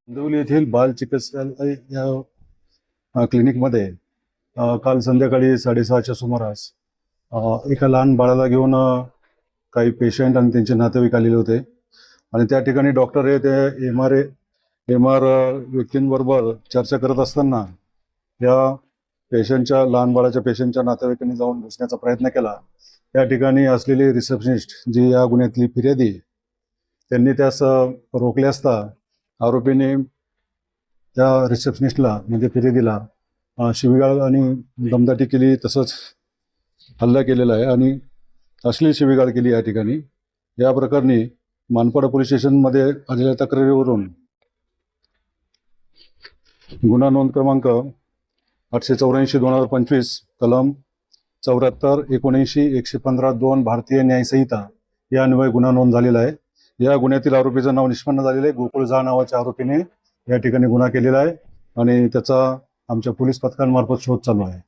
अंदिवली येथील बाल चिकित्सालय या क्लिनिकमध्ये काल संध्याकाळी 6:30च्या सुमारास एका लहान बाळाला घेऊन काही पेशंट आणि त्यांचे नातेवाईक आलेले होते आणि त्या ठिकाणी डॉक्टर हे ते एम आर व्यक्तींबरोबर चर्चा करत असताना या लहान बाळाच्या पेशंटच्या नातेवाईकांनी जाऊन घुसण्याचा प्रयत्न केला. त्या ठिकाणी असलेली रिसेप्शनिस्ट जी या गुन्ह्यातली फिर्यादी त्यांनी त्यास रोखले असता आरोपीने त्या रिसेप्शनिस्टला म्हणजे फिर्यादीला शिवीगाळ आणि दमदाटी केली, तसंच हल्ला केलेला आहे आणि अश्लील शिवीगाळ केली. या ठिकाणी या प्रकरणी मानपाडा पोलीस स्टेशनमध्ये आलेल्या तक्रारीवरून गुन्हा नोंद क्रमांक 884/2025 कलम 74-79-115-2 भारतीय न्याय संहिता या अन्वये गुन्हा नोंद झालेला आहे. या गुन्ह्यातील आरोपीचं नाव निष्पन्न झालेलं आहे. गोकुळ झा नावाच्या आरोपीने या ठिकाणी गुन्हा केलेला आहे आणि त्याचा आमच्या पोलीस पथकांमार्फत शोध चालू आहे.